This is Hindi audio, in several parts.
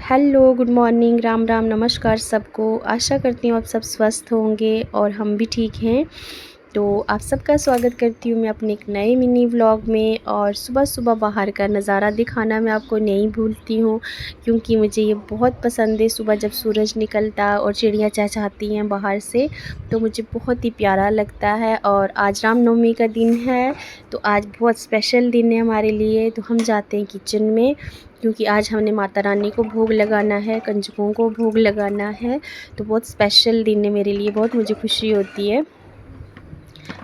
Hello, good morning, Ram Ram, नमस्कार सबको। आशा करती हूँ आप सब स्वस्थ होंगे और हम भी ठीक हैं। तो आप सबका स्वागत करती हूँ मैं अपने एक नए मिनी व्लॉग में। और सुबह सुबह बाहर का नज़ारा दिखाना मैं आपको नहीं भूलती हूँ, क्योंकि मुझे ये बहुत पसंद है। सुबह जब सूरज निकलता और चिड़िया चहचहाती हैं बाहर से, तो मुझे बहुत ही प्यारा लगता है। और आज रामनवमी का दिन है, तो आज बहुत स्पेशल दिन है हमारे लिए। तो हम जाते हैं किचन में, क्योंकि आज हमने माता रानी को भोग लगाना है, कंजकों को भोग लगाना है। तो बहुत स्पेशल दिन है मेरे लिए, बहुत मुझे खुशी होती है।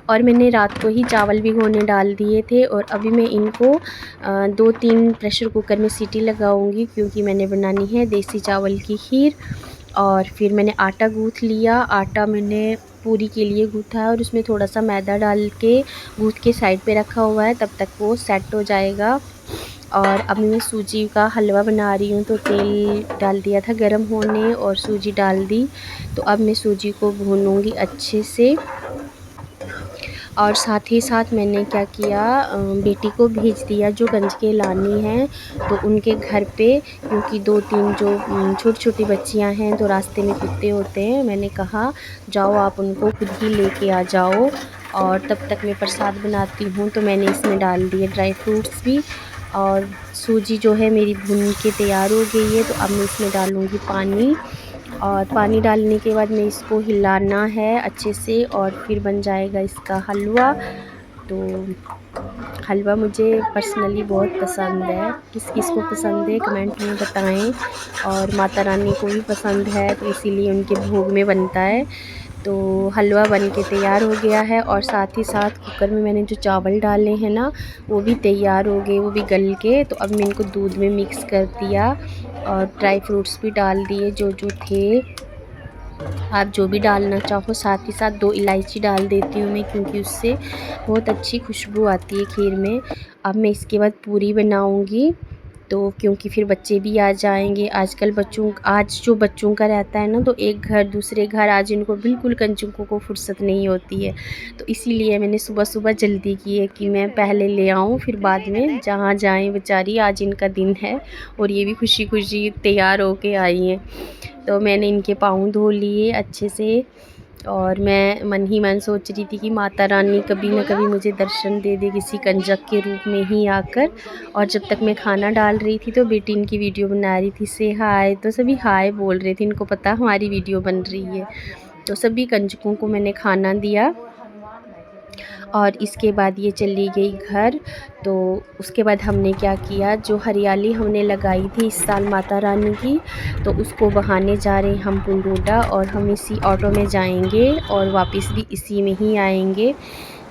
और मैंने रात को ही चावल भिगोने डाल दिए थे, और अभी मैं इनको 2-3 प्रेशर कुकर में सीटी लगाऊंगी, क्योंकि मैंने बनानी है देसी चावल की खीर। और फिर मैंने आटा गूँथ लिया। आटा मैंने पूरी के लिए गूँथा है, और उसमें थोड़ा सा मैदा डाल के गूँथ के साइड पे रखा हुआ है, तब तक वो सेट हो जाएगा। और अब मैं सूजी का हलवा बना रही हूँ। तो तेल डाल दिया था गरम होने और सूजी डाल दी। तो अब मैं सूजी को भूनूंगी अच्छे से। और साथ ही साथ मैंने क्या किया, बेटी को भेज दिया जो गंजके लानी हैं, तो उनके घर पे, क्योंकि 2-3 जो छोटी छोटी बच्चियां हैं तो रास्ते में कुत्ते होते हैं। मैंने कहा जाओ आप उनको खुद ही लेके आ जाओ, और तब तक मैं प्रसाद बनाती हूँ। तो मैंने इसमें डाल दिए ड्राई फ्रूट्स भी। और सूजी जो है मेरी भून के तैयार हो गई है। तो अब मैं इसमें डालूँगी पानी, और पानी डालने के बाद में इसको हिलाना है अच्छे से, और फिर बन जाएगा इसका हलवा। तो हलवा मुझे पर्सनली बहुत पसंद है। किस किस को पसंद है कमेंट में बताएं। और माता रानी को भी पसंद है, तो इसीलिए उनके भोग में बनता है। तो हलवा बन के तैयार हो गया है। और साथ ही साथ कुकर में मैंने जो चावल डाले हैं ना, वो भी तैयार हो गए, वो भी गल के। तो अब मैं इनको दूध में मिक्स कर दिया, और ड्राई फ्रूट्स भी डाल दिए जो जो थे। आप जो भी डालना चाहो, साथ ही साथ 2 इलायची डाल देती हूँ मैं, क्योंकि उससे बहुत अच्छी खुशबू आती है खीर में। अब मैं इसके बाद पूरी बनाऊँगी, तो क्योंकि फिर बच्चे भी आ जाएंगे। आजकल आज जो बच्चों का रहता है ना, तो एक घर दूसरे घर, आज इनको बिल्कुल कंजकों को फुर्सत नहीं होती है। तो इसीलिए मैंने सुबह सुबह जल्दी की है कि मैं पहले ले आऊँ, फिर बाद में जहाँ जाएं बेचारी। आज इनका दिन है, और ये भी खुशी खुशी तैयार होके आई हैं। तो मैंने इनके पाँव धो लिए अच्छे से। और मैं मन ही मन सोच रही थी कि माता रानी कभी ना कभी मुझे दर्शन दे दे, किसी कंजक के रूप में ही आकर। और जब तक मैं खाना डाल रही थी, तो बेटी इनकी वीडियो बना रही थी, से हाय। तो सभी हाय बोल रहे थे, इनको पता हमारी वीडियो बन रही है। तो सभी कंजकों को मैंने खाना दिया, और इसके बाद ये चली गई घर। तो उसके बाद हमने क्या किया, जो हरियाली हमने लगाई थी इस साल माता रानी की, तो उसको बहाने जा रहे हैं हम पुलडोडा। और हम इसी ऑटो में जाएंगे, और वापस भी इसी में ही आएंगे।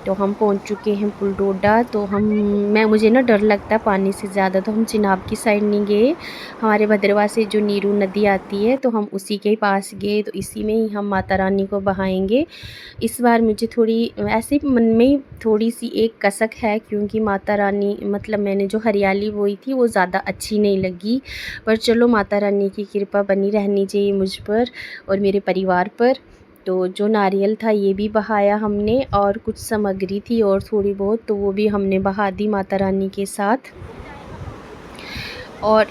तो हम पहुंच चुके हैं पुलडोडा। तो मुझे ना डर लगता है पानी से ज़्यादा, तो हम चिनाब की साइड नहीं गए। हमारे भद्रवा से जो नीरू नदी आती है, तो हम उसी के पास गए। तो इसी में ही हम माता रानी को बहाएंगे। इस बार मुझे थोड़ी ऐसे मन में थोड़ी सी एक कसक है, क्योंकि माता रानी मतलब मैंने जो हरियाली बोई थी वो ज़्यादा अच्छी नहीं लगी। पर चलो, माता रानी की कृपा बनी रहनी चाहिए मुझ पर और मेरे परिवार पर। तो जो नारियल था ये भी बहाया हमने, और कुछ सामग्री थी और थोड़ी बहुत, तो वो भी हमने बहा दी माता रानी के साथ। और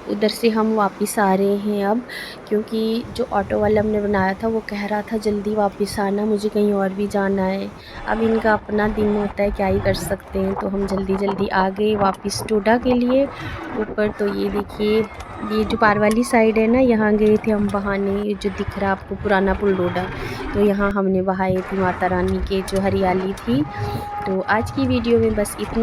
उधर से हम वापस आ रहे हैं अब, क्योंकि जो ऑटो वाला हमने बनाया था वो कह रहा था जल्दी वापस आना, मुझे कहीं और भी जाना है। अब इनका अपना दिन होता है, क्या ही कर सकते हैं। तो हम जल्दी जल्दी आ गए वापस टोडा के लिए ऊपर। तो ये देखिए, ये जो पार वाली साइड है ना, यहाँ गए थे हम बहाने। ये जो दिख रहा आपको पुराना पुल डोडा, तो यहाँ हमने बहाए थी माता रानी के जो हरियाली थी। तो आज की वीडियो में बस इतना।